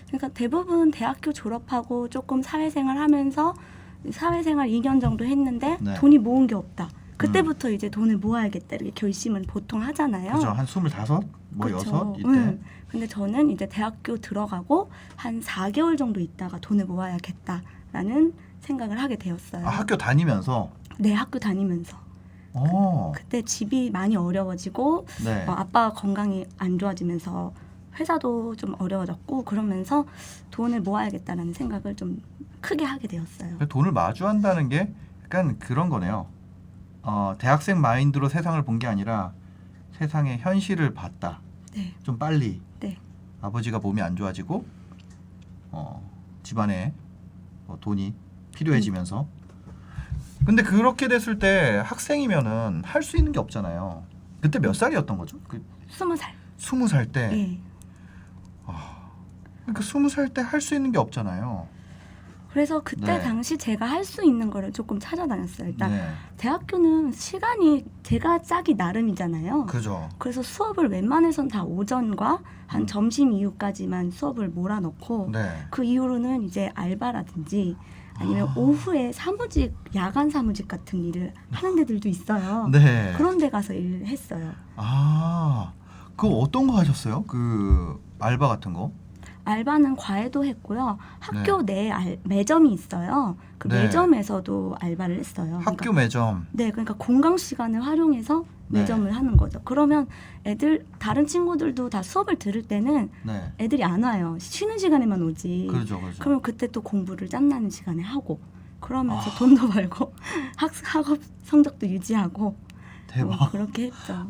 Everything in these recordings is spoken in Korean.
그러니까 대부분 대학교 졸업하고 조금 사회생활 하면서 사회생활 2년 정도 했는데 네. 돈이 모은 게 없다. 그때부터 이제 돈을 모아야겠다 이렇게 결심을 보통 하잖아요. 그죠. 한 25? 뭐 그쵸. 6? 이때? 근데 저는 이제 대학교 들어가고 한 4개월 정도 있다가 돈을 모아야겠다라는 생각을 하게 되었어요. 아, 학교 다니면서? 네, 학교 다니면서. 그때 집이 많이 어려워지고 네. 아빠가 건강이 안 좋아지면서 회사도 좀 어려워졌고 그러면서 돈을 모아야겠다라는 생각을 좀 크게 하게 되었어요. 돈을 마주한다는 게 약간 그런 거네요. 대학생 마인드로 세상을 본 게 아니라 세상의 현실을 봤다. 네. 좀 빨리. 네. 아버지가 몸이 안 좋아지고 집안에 돈이 필요해지면서. 근데 그렇게 됐을 때 학생이면은 할 수 있는 게 없잖아요. 그때 몇 살이었던 거죠? 20살. 20살 때. 네. 그러니까 20살 때 할 수 있는 게 없잖아요. 그래서 그때 네. 당시 제가 할 수 있는 거를 조금 찾아다녔어요. 일단 네. 대학교는 시간이 제가 짜기 나름이잖아요. 그죠. 그래서 수업을 웬만해선 다 오전과 한 점심 이후까지만 수업을 몰아넣고 네. 그 이후로는 이제 알바라든지 아니면 오후에 사무직, 야간 사무직 같은 일을 하는 데들도 있어요. 네. 그런 데 가서 일을 했어요. 그거 어떤 거 하셨어요? 그 알바 같은 거? 알바는 과외도 했고요. 학교 내에 매점이 있어요. 그 네. 매점에서도 알바를 했어요. 학교 매점. 네, 그러니까 공강 시간을 활용해서 네. 매점을 하는 거죠. 그러면 다른 친구들도 다 수업을 들을 때는 네. 애들이 안 와요. 쉬는 시간에만 오지. 그렇죠. 그러면 그때 또 공부를 짬나는 시간에 하고 그러면서 돈도 벌고 학업 성적도 유지하고 대박. 그렇게 했죠.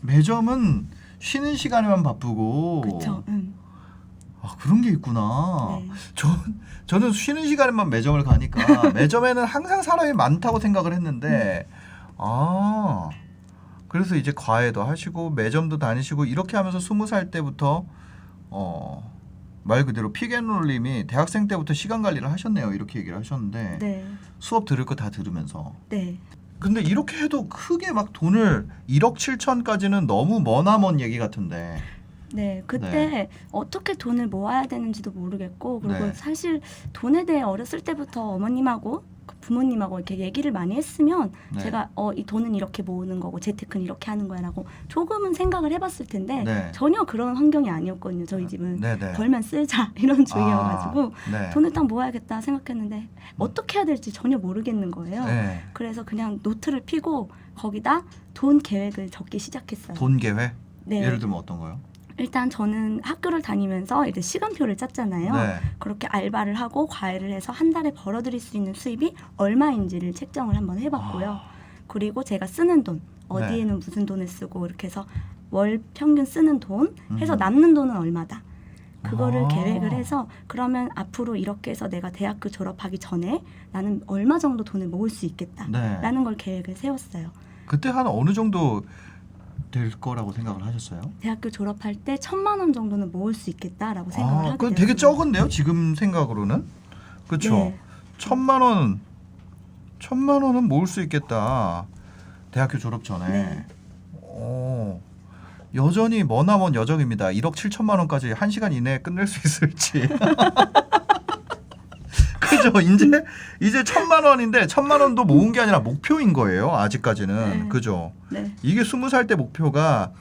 매점은 쉬는 시간에만 바쁘고. 그렇죠. 그런 게 있구나. 네. 저는 쉬는 시간에만 매점을 가니까 매점에는 항상 사람이 많다고 생각을 했는데 그래서 이제 과외도 하시고 매점도 다니시고 이렇게 하면서 20살 때부터 말 그대로 픽앤롤님이 대학생 때부터 시간 관리를 하셨네요. 이렇게 얘기를 하셨는데 네. 수업 들을 거 다 들으면서. 네. 근데 이렇게 해도 크게 막 돈을 1억 7천까지는 너무 머나먼 얘기 같은데. 네, 그때 어떻게 돈을 모아야 되는지도 모르겠고 그리고 네. 사실 돈에 대해 어렸을 때부터 어머님하고 부모님하고 이렇게 얘기를 많이 했으면 네. 제가 이 돈은 이렇게 모으는 거고 재테크는 이렇게 하는 거야라고 조금은 생각을 해봤을 텐데 네. 전혀 그런 환경이 아니었거든요. 저희 집은 네네. 벌면 쓰자 이런 주의여가지고 네. 돈을 딱 모아야겠다 생각했는데 어떻게 해야 될지 전혀 모르겠는 거예요. 네. 그래서 그냥 노트를 펴고 거기다 돈 계획을 적기 시작했어요. 돈 계획? 네. 예를 들면 어떤 거요? 일단 저는 학교를 다니면서 이제 시간표를 짰잖아요. 네. 그렇게 알바를 하고 과외를 해서 한 달에 벌어들일 수 있는 수입이 얼마인지를 책정을 한번 해봤고요. 그리고 제가 쓰는 돈, 어디에는 무슨 돈을 쓰고 이렇게 해서 월 평균 쓰는 돈 해서 남는 돈은 얼마다. 그거를 계획을 해서 그러면 앞으로 이렇게 해서 내가 대학교 졸업하기 전에 나는 얼마 정도 돈을 모을 수 있겠다라는 걸 계획을 세웠어요. 그때 한 어느 정도 될 거라고 생각을 하셨어요? 대학교 졸업할 때 1,000만 원 정도는 모을 수 있겠다라고 생각을 하게 그건 됐어요. 되게 적은데요? 지금 생각으로는? 그렇죠? 네. 1,000만 원은 모을 수 있겠다. 대학교 졸업 전에. 네. 여전히 머나먼 여정입니다. 1억 7천만 원까지 1시간 이내에 끝낼 수 있을지. 그죠? 이제 1,000만 원인데 1,000만 원도 모은 게 아니라 목표인 거예요. 아직까지는. 네. 그죠? 네. 이게 20살 때 목표가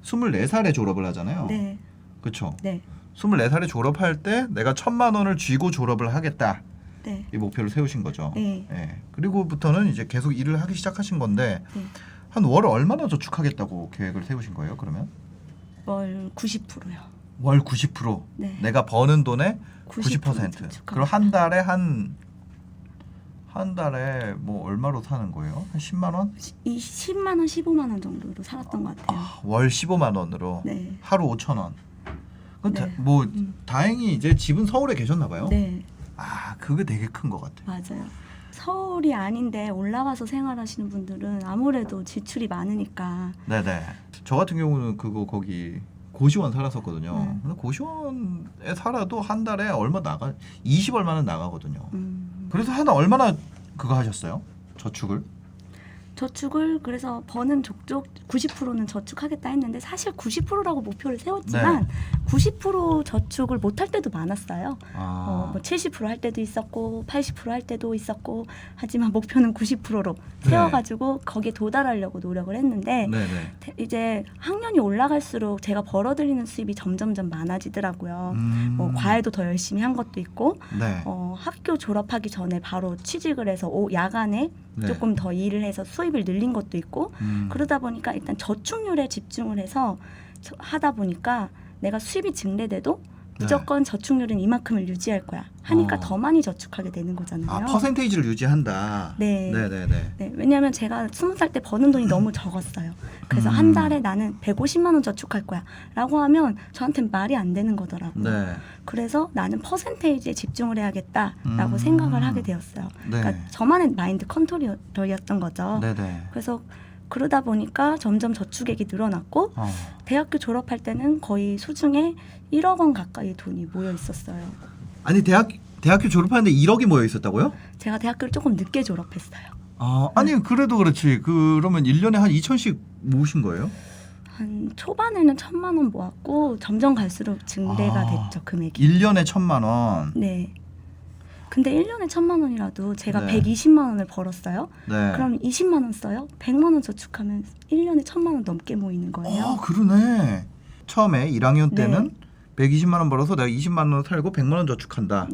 24살에 졸업을 하잖아요. 네. 그렇죠? 네. 24살에 졸업할 때 내가 1,000만 원을 쥐고 졸업을 하겠다. 네. 이 목표를 세우신 거죠. 네. 예. 그리고부터는 이제 계속 일을 하기 시작하신 건데 네. 한 월 얼마나 저축하겠다고 계획을 세우신 거예요? 그러면 월 90%요. 월 90%. 네. 내가 버는 돈의 90% 90%. 저축합니다. 그럼 한 달에 뭐 얼마로 사는 거예요? 한 10만 원? 이 10만 원, 15만 원 정도로 살았던 것 같아요. 월 15만 원으로. 네. 하루 5천 원. 네. 다행히 이제 집은 서울에 계셨나 봐요. 네. 그게 되게 큰 것 같아요. 맞아요. 서울이 아닌데 올라가서 생활하시는 분들은 아무래도 지출이 많으니까. 네네. 저 같은 경우는 거기 고시원 살았었거든요. 네. 근데 고시원에 살아도 한 달에 얼마 20 얼마는 나가거든요. 그래서 한 달 얼마나 그거 하셨어요? 저축을? 저축을 그래서 버는 족족 90%는 저축하겠다 했는데 사실 90%라고 목표를 세웠지만 90% 저축을 못할 때도 많았어요. 뭐 70% 할 때도 있었고 80% 할 때도 있었고 하지만 목표는 90%로 세워가지고 거기에 도달하려고 노력을 했는데 이제 학년이 올라갈수록 제가 벌어들이는 수입이 점점점 많아지더라고요. 뭐 과외도 더 열심히 한 것도 있고 학교 졸업하기 전에 바로 취직을 해서 야간에 조금 더 일을 해서 수입을 늘린 것도 있고 그러다 보니까 일단 저축률에 집중을 해서 하다 보니까 내가 수입이 증대돼도 무조건 저축률은 이만큼을 유지할 거야 하니까 더 많이 저축하게 되는 거잖아요. 아, 퍼센테이지를 유지한다. 네. 왜냐하면 제가 20살 때 버는 돈이 너무 적었어요. 그래서 한 달에 나는 150만 원 저축할 거야 라고 하면 저한테는 말이 안 되는 거더라고요. 그래서 나는 퍼센테이지에 집중을 해야겠다라고 생각을 하게 되었어요. 그러니까 저만의 마인드 컨트롤이었던 거죠. 그래서 그러다 보니까 점점 저축액이 늘어났고 대학교 졸업할 때는 거의 수중에 1억 원 가까이 돈이 모여 있었어요. 아니 대학교 졸업하는데 1억이 모여 있었다고요? 제가 대학교를 조금 늦게 졸업했어요. 아니 그래도 그렇지. 그러면 1년에 한 2천씩 모으신 거예요? 한 초반에는 1,000만 원 모았고 점점 갈수록 증대가 됐죠, 금액이. 1년에 1,000만 원. 네. 근데 1년에 1,000만 원이라도 제가 120만 원을 벌었어요. 그럼 20만 원 써요? 100만 원 저축하면 1년에 1,000만 원 넘게 모이는 거예요. 그러네. 처음에 1학년 때는 120만 원 벌어서 내가 20만 원 살고 100만 원 저축한다.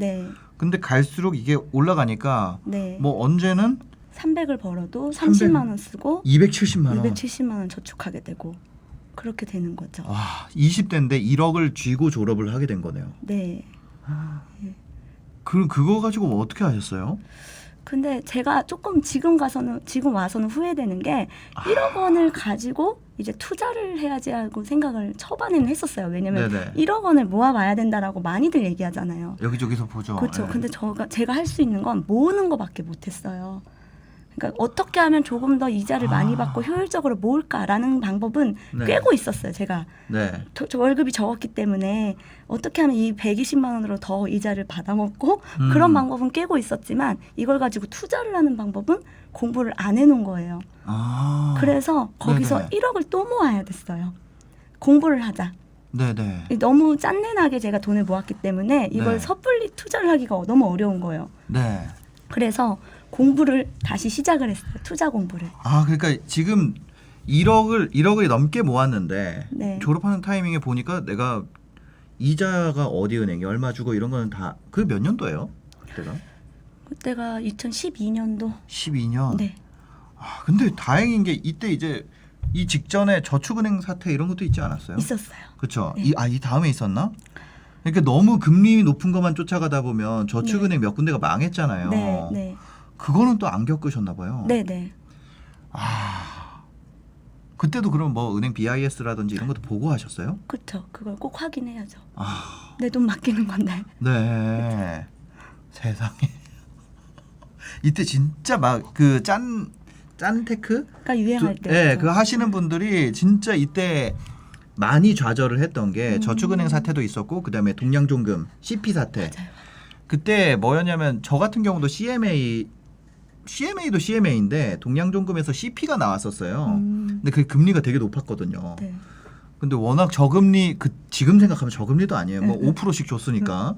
근데 갈수록 이게 올라가니까 뭐 언제는 300을 벌어도 30만 원 쓰고 270만 원 저축하게 되고 그렇게 되는 거죠. 20대인데 1억을 쥐고 졸업을 하게 된 거네요. 네. 그럼 그거 가지고 뭐 어떻게 하셨어요? 근데 제가 조금 지금 와서는 후회되는 게 1억 원을 가지고 이제 투자를 해야지 하고 생각을 초반에는 했었어요. 왜냐면 1억 원을 모아봐야 된다라고 많이들 얘기하잖아요. 여기저기서 보죠. 그렇죠. 근데 제가 할 수 있는 건 모으는 거밖에 못했어요. 그러니까 어떻게 하면 조금 더 이자를 많이 받고 효율적으로 모을까라는 방법은 꿰고 있었어요. 제가 저 월급이 적었기 때문에 어떻게 하면 이 120만 원으로 더 이자를 받아먹고 그런 방법은 꿰고 있었지만 이걸 가지고 투자를 하는 방법은 공부를 안 해놓은 거예요. 그래서 거기서 1억을 또 모아야 됐어요. 공부를 하자. 너무 짠내나게 제가 돈을 모았기 때문에 이걸 섣불리 투자를 하기가 너무 어려운 거예요. 그래서 공부를 다시 시작을 했어요. 투자 공부를. 그러니까 지금 1억을 넘게 모았는데 졸업하는 타이밍에 보니까 내가 이자가 어디 은행에 얼마 주고 이런 거는 다 그 몇 년도예요? 그때가 2012년도. 12년. 네. 근데 다행인 게 이때 이제 이 직전에 저축은행 사태 이런 것도 있지 않았어요? 있었어요. 그렇죠. 이 다음에 있었나? 그러니까 너무 금리 높은 것만 쫓아가다 보면 저축은행 몇 군데가 망했잖아요. 그거는 또 안 겪으셨나 봐요. 그때도 그럼 뭐 은행 BIS라든지 이런 것도 보고 하셨어요? 그렇죠. 그걸 꼭 확인해야죠. 내 돈 맡기는 건데. 세상에. 이때 진짜 막 그 짠테크가 유행할 때. 그거 하시는 분들이 진짜 이때 많이 좌절을 했던 게 저축은행 사태도 있었고 그다음에 동양종금 CP 사태. 맞아요. 그때 뭐였냐면 저 같은 경우도 CMA도 CMA인데 동양종금에서 CP가 나왔었어요. 근데 그 금리가 되게 높았거든요. 근데 워낙 저금리 지금 생각하면 저금리도 아니에요. 뭐 5%씩 줬으니까.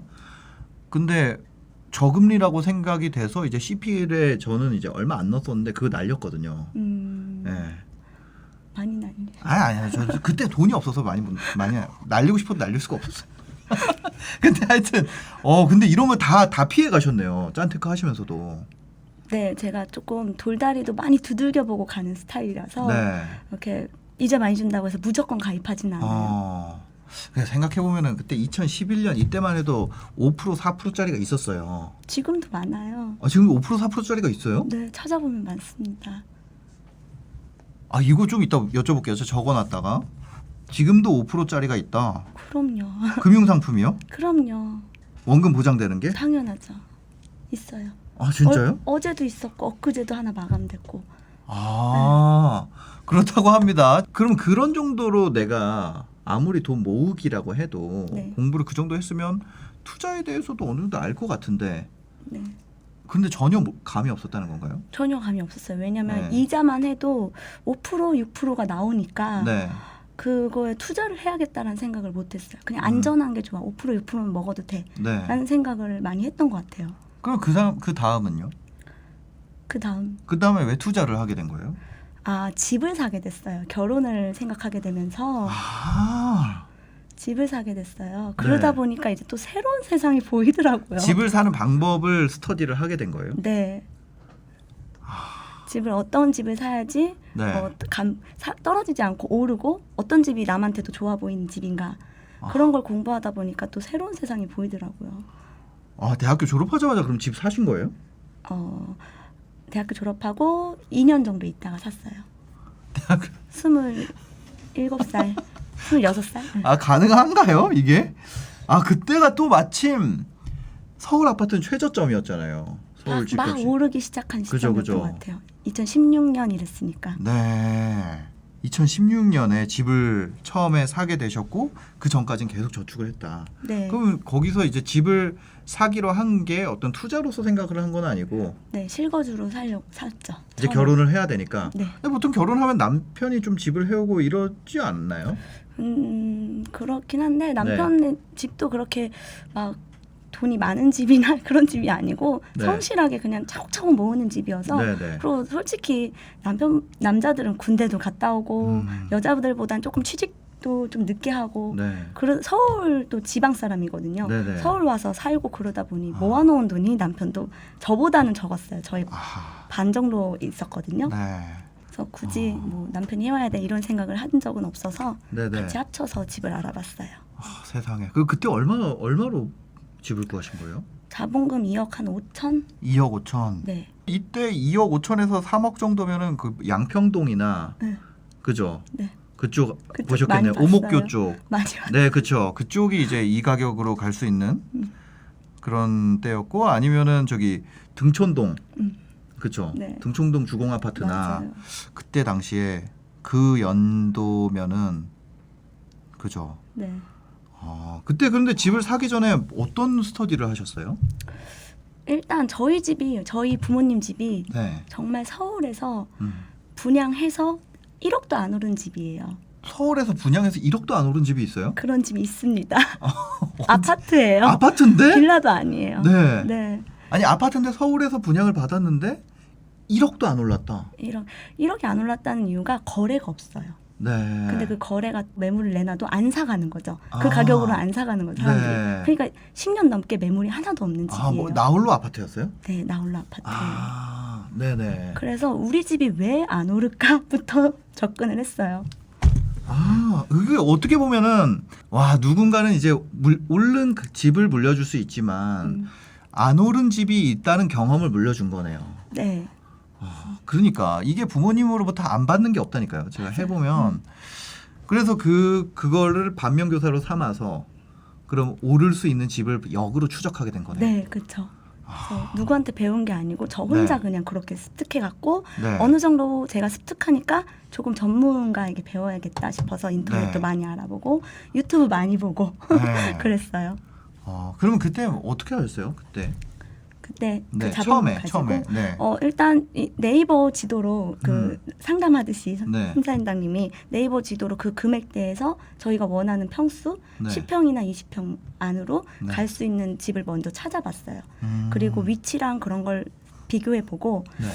근데 저금리라고 생각이 돼서 이제 CP를 저는 이제 얼마 안 넣었었는데 그거 날렸거든요. 많이 날려. 아니 저 그때 돈이 없어서 많이 날리고 싶어도 날릴 수가 없었어요. 근데 하여튼 근데 이런 거 다 피해 가셨네요. 짠테크 하시면서도. 네, 제가 조금 돌다리도 많이 두들겨 보고 가는 스타일이라서 이렇게 이자 많이 준다고 해서 무조건 가입하지는 않아요. 생각해 보면은 그때 2011년 이때만 해도 5% 4%짜리가 있었어요. 지금도 많아요. 지금 5% 4%짜리가 있어요? 네, 찾아보면 많습니다. 이거 좀 이따 여쭤볼게요. 저 적어놨다가 지금도 5%짜리가 있다. 그럼요. 금융상품이요? 그럼요. 원금 보장되는 게? 당연하죠. 있어요. 진짜요? 어제도 있었고 엊그제도 하나 마감됐고. 그렇다고 합니다. 그럼 그런 정도로 내가 아무리 돈 모으기라고 해도 공부를 그 정도 했으면 투자에 대해서도 어느 정도 알 것 같은데 근데 전혀 감이 없었다는 건가요? 전혀 감이 없었어요. 왜냐하면 네. 이자만 해도 5% 6%가 나오니까 네. 그거에 투자를 해야겠다는 생각을 못했어요. 그냥 안전한 게 좋아. 5% 6%는 먹어도 돼. 네. 라는 생각을 많이 했던 것 같아요. 그럼 그 다음은요? 그 다음 그 다음에 왜 투자를 하게 된 거예요? 집을 사게 됐어요. 결혼을 생각하게 되면서 아, 집을 사게 됐어요. 그러다 네. 보니까 이제 또 새로운 세상이 보이더라고요. 집을 사는 방법을 스터디를 하게 된 거예요? 네. 집을 어떤 집을 사야지 네. 떨어지지 않고 오르고 어떤 집이 남한테도 좋아 보이는 집인가 그런 걸 공부하다 보니까 또 새로운 세상이 보이더라고요. 대학교 졸업하자마자 그럼 집 사신 거예요? 대학교 졸업하고 2년 정도 있다가 샀어요. 대학교 27살, 26살. 가능한가요 이게? 그때가 또 마침 서울 아파트는 최저점이었잖아요. 서울 막 집값이. 오르기 시작한 시점이었던 그죠. 것 같아요. 2016년 이랬으니까. 네. 2016년에 집을 처음에 사게 되셨고 그 전까지는 계속 저축을 했다. 네. 그럼 거기서 이제 집을 사기로 한 게 어떤 투자로서 생각을 한 건 아니고 네, 실거주로 샀죠. 이제 처음에. 결혼을 해야 되니까. 네. 근데 보통 결혼하면 남편이 좀 집을 해오고 이러지 않나요? 그렇긴 한데 남편의 집도 그렇게 막 돈이 많은 집이나 그런 집이 아니고 네. 성실하게 그냥 차곡차곡 모으는 집이어서 네네. 그리고 솔직히 남자들은 군대도 갔다 오고 여자들보단 조금 취직도 좀 늦게 하고 네. 서울도 지방 사람이거든요. 네네. 서울 와서 살고 그러다 보니 모아놓은 돈이 남편도 저보다는 적었어요. 저희 반 정도 있었거든요. 네. 그래서 굳이 뭐 남편이 해와야 돼 이런 생각을 한 적은 없어서 네네. 같이 합쳐서 집을 알아봤어요. 세상에. 그때 얼마로 집을 구하신 거예요? 자본금 2억 한 5천? 2억 5천. 네. 이때 2억 5천에서 3억 정도면은 그 양평동이나 네. 그죠? 네. 그쪽 그쪽 보셨겠네요. 많이 오목교 봤어요. 쪽. 많이 봤어요. 네, 그렇죠. 그쪽이 이제 이 가격으로 갈 수 있는 그런 때였고 아니면은 저기 등촌동. 그렇죠. 네. 등촌동 주공 아파트나 맞아요. 그때 당시에 그 연도면은 그죠. 네. 그때 그런데 집을 사기 전에 어떤 스터디를 하셨어요? 일단 저희 부모님 집이 네. 정말 서울에서 분양해서 1억도 안 오른 집이에요. 서울에서 분양해서 1억도 안 오른 집이 있어요? 그런 집이 있습니다. 아파트예요. 아파트인데? 빌라도 아니에요. 네. 네. 아니 아파트인데 서울에서 분양을 받았는데 1억도 안 올랐다. 1억이 안 올랐다는 이유가 거래가 없어요. 네. 근데 그 거래가 매물을 내놔도 안 사가는 거죠. 그 가격으로 안 사가는 거죠, 사람들이. 네. 그러니까 10년 넘게 매물이 하나도 없는 집이에요. 뭐 나홀로 아파트였어요? 네, 나홀로 아파트예요. 네네. 그래서 우리 집이 왜 안 오를까부터 접근을 했어요. 이게 어떻게 보면은 누군가는 이제 오른 그 집을 물려줄 수 있지만 안 오른 집이 있다는 경험을 물려준 거네요. 네. 그러니까 이게 부모님으로부터 안 받는 게 없다니까요. 제가 해보면 그래서 그거를 반면교사로 삼아서 그럼 오를 수 있는 집을 역으로 추적하게 된 거네요. 네, 그렇죠. 그래서 누구한테 배운 게 아니고 저 혼자 네. 그냥 그렇게 습득해갖고 네. 어느 정도 제가 습득하니까 조금 전문가에게 배워야겠다 싶어서 인터넷도 네. 많이 알아보고 유튜브 많이 보고 네. 그랬어요. 그러면 그때 어떻게 하셨어요? 그때 그때 네, 그 자본을 가지고 처음에. 네. 일단 이 네이버 지도로 상담하듯이 네. 심사인장님이 네이버 지도로 그 금액대에서 저희가 원하는 평수 네. 10평이나 20평 안으로 네. 갈 수 있는 집을 먼저 찾아봤어요. 그리고 위치랑 그런 걸 비교해보고 네.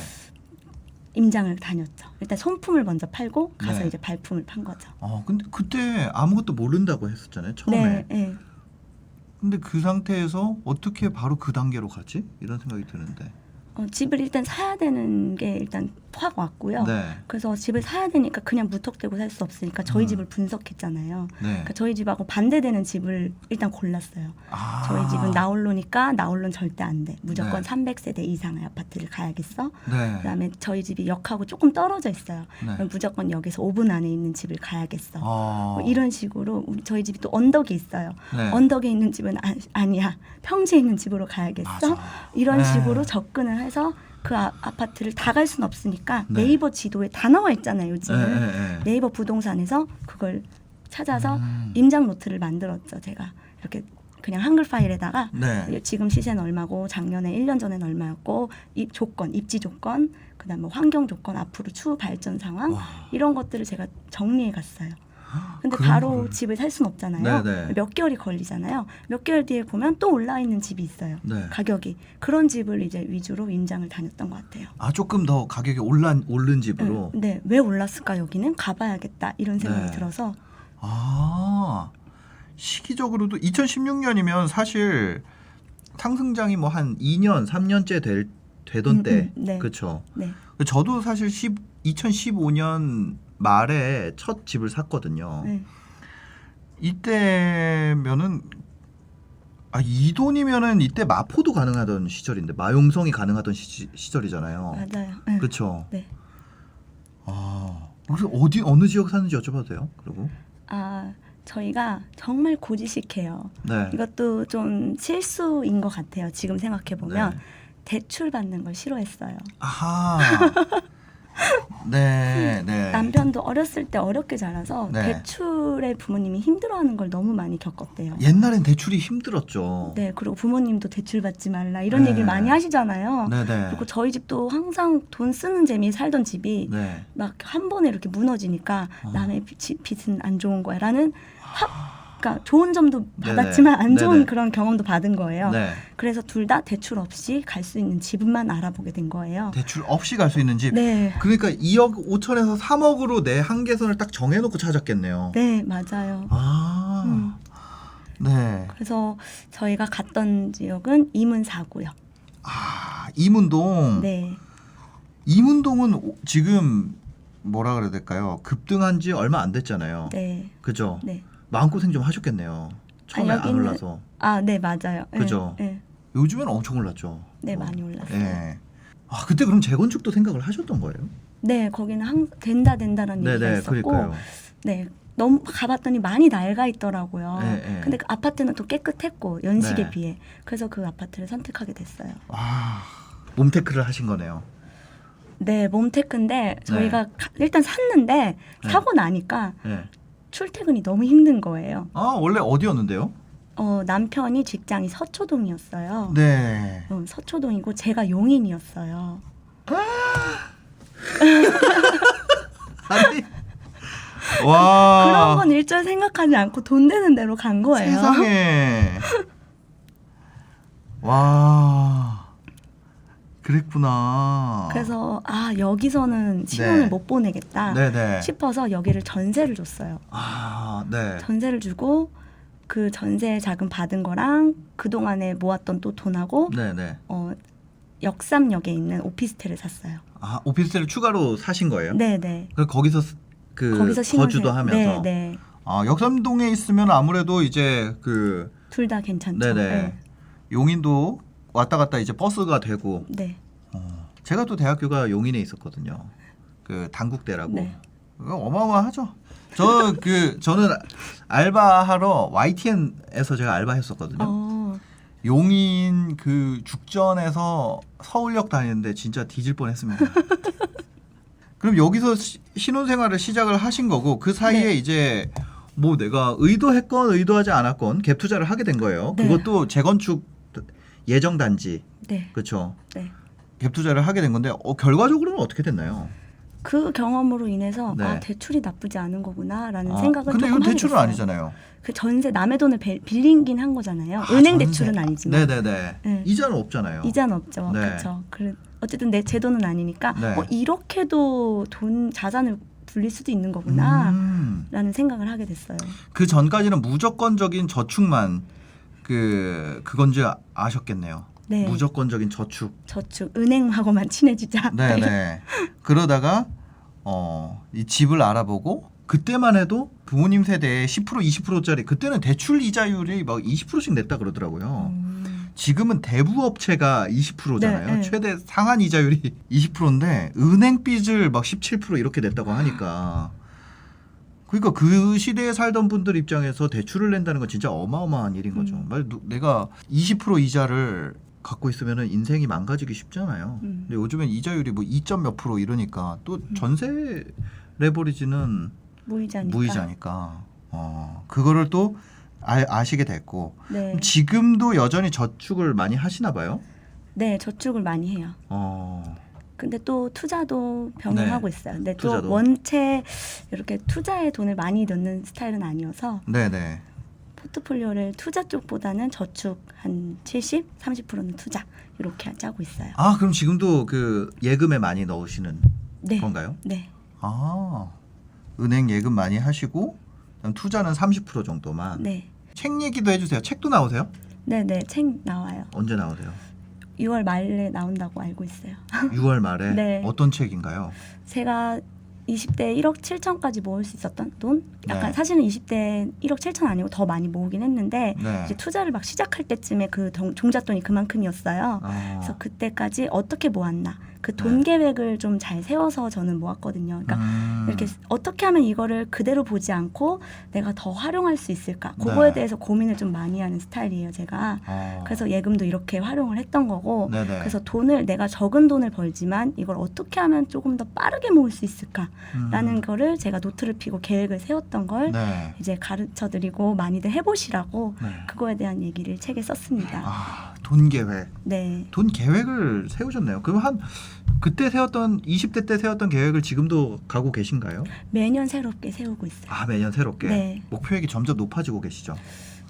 임장을 다녔죠. 일단 손품을 먼저 팔고 가서 네. 이제 발품을 판 거죠. 근데 그때 아무것도 모른다고 했었잖아요. 처음에. 네, 네. 근데 그 상태에서 어떻게 바로 그 단계로 가지? 이런 생각이 드는데. 집을 일단 사야 되는 게 일단 확 왔고요. 네. 그래서 집을 사야 되니까 그냥 무턱대고 살 수 없으니까 저희 집을 분석했잖아요. 네. 그러니까 저희 집하고 반대되는 집을 일단 골랐어요. 저희 집은 나홀로니까 나홀로는 절대 안 돼. 무조건 네. 300세대 이상의 아파트를 가야겠어. 네. 그다음에 저희 집이 역하고 조금 떨어져 있어요. 네. 그럼 무조건 역에서 5분 안에 있는 집을 가야겠어. 어. 뭐 이런 식으로 저희 집이 또 언덕에 있어요. 네. 언덕에 있는 집은 아니야. 평지에 있는 집으로 가야겠어. 맞아. 이런 네. 식으로 접근을 해서 그 아파트를 다 갈 수는 없으니까 네. 네이버 지도에 다 나와 있잖아요. 요즘은. 네. 네이버 부동산에서 그걸 찾아서 임장 노트를 만들었죠. 제가 이렇게 그냥 한글 파일에다가 네. 지금 시세는 얼마고 작년에 1년 전에는 얼마였고 조건, 입지 조건, 그다음 뭐 환경 조건, 앞으로 추후 발전 상황 와. 이런 것들을 제가 정리해 갔어요. 근데 그런 바로 거를. 집을 살 수는 없잖아요. 네네. 몇 개월이 걸리잖아요. 몇 개월 뒤에 보면 또 올라 있는 집이 있어요. 네. 가격이. 그런 집을 이제 위주로 임장을 다녔던 것 같아요. 아 조금 더 가격이 오른 집으로. 네, 왜 올랐을까 여기는 가봐야겠다 이런 생각이 네. 들어서 아 시기적으로도 2016년이면 사실 상승장이 뭐 한 2년, 3년째 되던 때, 네. 그렇죠. 네, 저도 사실 2015년 말에 첫 집을 샀거든요. 네. 이때면은 이 돈이면은 이때 마포도 가능하던 시절인데 마용성이 가능하던 시절이잖아요. 맞아요. 네. 그렇죠. 네. 그래서 어느 지역 사는지 여쭤봐도 돼요? 그리고 저희가 정말 고지식해요. 네. 이것도 좀 실수인 것 같아요. 지금 생각해 보면 네. 대출 받는 걸 싫어했어요. 아하. 네, 네. 남편도 어렸을 때 어렵게 자라서 네. 대출에 부모님이 힘들어하는 걸 너무 많이 겪었대요. 옛날엔 대출이 힘들었죠. 네, 그리고 부모님도 대출 받지 말라 이런 네. 얘기를 많이 하시잖아요. 네, 네. 그리고 저희 집도 항상 돈 쓰는 재미에 살던 집이 네. 막 한 번에 이렇게 무너지니까 남의 빚은 안 좋은 거야라는 그러니까 좋은 점도 네네. 받았지만 안 좋은 네네. 그런 경험도 받은 거예요. 네. 그래서 둘 다 대출 없이 갈 수 있는 집만 알아보게 된 거예요. 대출 없이 갈 수 있는 집. 네, 그러니까 2억 5천에서 3억으로 내 한계선을 딱 정해놓고 찾았겠네요. 네 맞아요. 네. 그래서 저희가 갔던 지역은 이문사고요. 이문동. 네, 이문동은 지금 뭐라 그래야 될까요? 급등한 지 얼마 안 됐잖아요. 네, 그죠? 네. 마음고생 좀 하셨겠네요. 처음에 안 여기는- 올라서. 네 맞아요. 네, 그죠? 네, 요즘엔 엄청 올랐죠. 네 많이 올랐어요. 네. 그때 그럼 재건축도 생각을 하셨던 거예요? 네, 거기는 된다라는 얘기가 네네, 있었고, 그러니까요. 네, 너무 가봤더니 많이 낡아 있더라고요. 네, 네. 근데 그 아파트는 또 깨끗했고 연식에 네. 비해, 그래서 그 아파트를 선택하게 됐어요. 몸테크를 하신 거네요. 네, 몸테크인데 저희가 일단 샀는데 네. 사고 나니까 네. 출퇴근이 너무 힘든 거예요. 원래 어디였는데요? 남편이 직장이 서초동이었어요. 네. 서초동이고 제가 용인이었어요. 아니. 와. 그런 건 일절 생각하지 않고 돈 되는 대로 간 거예요. 세상에. 와. 그랬구나. 그래서 여기서는 신혼을 네. 못 보내겠다 네네. 싶어서 여기를 전세를 줬어요. 네. 전세를 주고 그 전세 자금 받은 거랑 그동안에 모았던 또 돈하고 네네. 역삼역에 있는 오피스텔을 샀어요. 오피스텔을 추가로 사신 거예요? 네네. 그럼 거기서 거기서 신혼생- 거주도 하면서. 네네. 역삼동에 있으면 아무래도 이제 둘 다 괜찮죠. 네네. 용인도 왔다 갔다 이제 버스가 되고. 네. 제가 또 대학교가 용인에 있었거든요. 그 단국대라고. 네. 어마어마하죠. 저는 알바하러 YTN에서 제가 알바했었거든요. 용인 그 죽전에서 서울역 다니는데 진짜 뒤질 뻔했습니다. 그럼 여기서 신혼생활을 시작을 하신 거고 그 사이에 네. 이제 뭐 내가 의도했건 의도하지 않았건 갭 투자를 하게 된 거예요. 네. 그것도 재건축 예정 단지. 네. 그렇죠. 네. 갭 투자를 하게 된 건데 결과적으로는 어떻게 됐나요? 그 경험으로 인해서 네. 대출이 나쁘지 않은 거구나라는 생각을 근데 조금 이건 하게 대출은 됐어요. 아니잖아요. 그 전세 남의 돈을 빌린긴 한 거잖아요. 은행 전세. 대출은 아니지만. 네네네. 네. 이자는 없잖아요. 이자는 없죠. 네. 그렇죠. 어쨌든 제 돈은 아니니까 네. 이렇게도 자산을 불릴 수도 있는 거구나라는 생각을 하게 됐어요. 그 전까지는 무조건적인 저축만 그건지 아셨겠네요. 네. 무조건적인 저축. 은행하고만 친해지자. 네네. 그러다가 이 집을 알아보고 그때만 해도 부모님 세대에 10% 20%짜리 그때는 대출 이자율이 막 20%씩 냈다 그러더라고요. 지금은 대부 업체가 20%잖아요. 네, 네. 최대 상한 이자율이 20%인데 은행 빚을 막 17% 이렇게 냈다고 하니까 그러니까 그 시대에 살던 분들 입장에서 대출을 낸다는 건 진짜 어마어마한 일인 거죠. 내가 20% 이자를 갖고 있으면 인생이 망가지기 쉽잖아요. 근데 요즘엔 이자율이 뭐 2점 몇 프로 이러니까 또 전세 레버리지는 무이자니까. 무이자니까. 그거를 또 아시게 됐고 네. 그럼 지금도 여전히 저축을 많이 하시나 봐요? 네, 저축을 많이 해요. 근데 또 투자도 병행하고 있어요. 근데 또 투자도. 원체 이렇게 투자에 돈을 많이 넣는 스타일은 아니어서 네네. 포트폴리오를 투자 쪽보다는 저축 한 70, 30%는 투자 이렇게 짜고 있어요. 아 그럼 지금도 그 예금에 많이 넣으시는 네. 건가요? 네. 아 은행 예금 많이 하시고 그럼 투자는 30% 정도만. 네. 책 얘기도 해주세요. 책도 나오세요? 네, 네. 책 나와요. 언제 나오세요? 6월 말에 나온다고 알고 있어요. 6월 말에. 네. 어떤 책인가요? 제가 20대 1억 7천까지 모을 수 있었던 돈? 약간 네. 사실은 20대 1억 7천 아니고 더 많이 모으긴 했는데 네. 이제 투자를 막 시작할 때쯤에 그 종잣돈이 그만큼이었어요. 그래서 그때까지 어떻게 모았나 그 돈 네. 계획을 좀 잘 세워서 저는 모았거든요. 그러니까 이렇게 어떻게 하면 이거를 그대로 보지 않고 내가 더 활용할 수 있을까? 그거에 네. 대해서 고민을 좀 많이 하는 스타일이에요, 제가. 그래서 예금도 이렇게 활용을 했던 거고 네네. 그래서 돈을 내가 적은 돈을 벌지만 이걸 어떻게 하면 조금 더 빠르게 모을 수 있을까라는 거를 제가 노트를 피고 계획을 세웠던 걸 네. 이제 가르쳐드리고 많이들 해보시라고 네. 그거에 대한 얘기를 책에 썼습니다. 돈 계획. 네. 돈 계획을 세우셨네요. 그럼 한 그때 세웠던 20대 때 세웠던 계획을 지금도 가고 계신가요? 매년 새롭게 세우고 있어요. 매년 새롭게. 네. 목표액이 점점 높아지고 계시죠?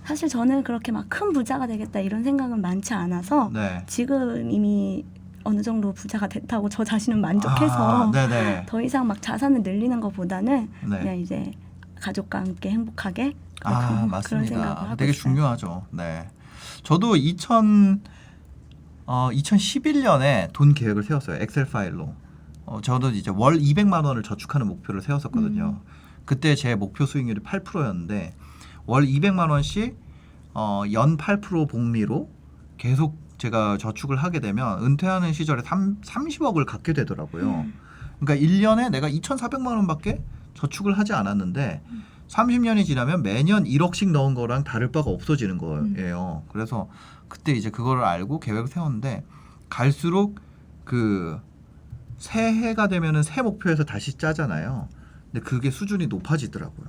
사실 저는 그렇게 막 큰 부자가 되겠다 이런 생각은 많지 않아서 네. 지금 이미 어느 정도 부자가 됐다고 저 자신은 만족해서 네네. 더 이상 막 자산을 늘리는 것보다는 네. 그냥 이제 가족과 함께 행복하게 그런 맞습니다. 생각을 하고 되게 있어요. 중요하죠. 네. 저도 2011년에 돈 계획을 세웠어요. 엑셀 파일로. 저도 이제 월 200만 원을 저축하는 목표를 세웠었거든요. 그때 제 목표 수익률이 8%였는데 월 200만 원씩 연 8% 복리로 계속 제가 저축을 하게 되면 은퇴하는 시절에 30억을 갖게 되더라고요. 그러니까 1년에 내가 2,400만 원밖에 저축을 하지 않았는데 30년이 지나면 매년 1억씩 넣은 거랑 다를 바가 없어지는 거예요. 그래서 그때 이제 그거를 알고 계획을 세웠는데 갈수록 그 새해가 되면은 새 목표에서 다시 짜잖아요. 근데 그게 수준이 높아지더라고요.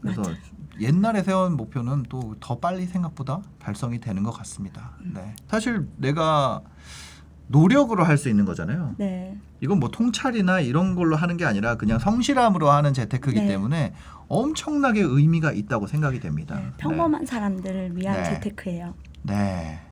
그래서 맞아. 옛날에 세운 목표는 또 더 빨리 생각보다 달성이 되는 것 같습니다. 네. 사실 내가 노력으로 할 수 있는 거잖아요. 네. 이건 뭐 통찰이나 이런 걸로 하는 게 아니라 그냥 성실함으로 하는 재테크이기 네. 때문에 엄청나게 의미가 있다고 생각이 됩니다. 네. 평범한 사람들을 위한 네. 재테크예요. 네.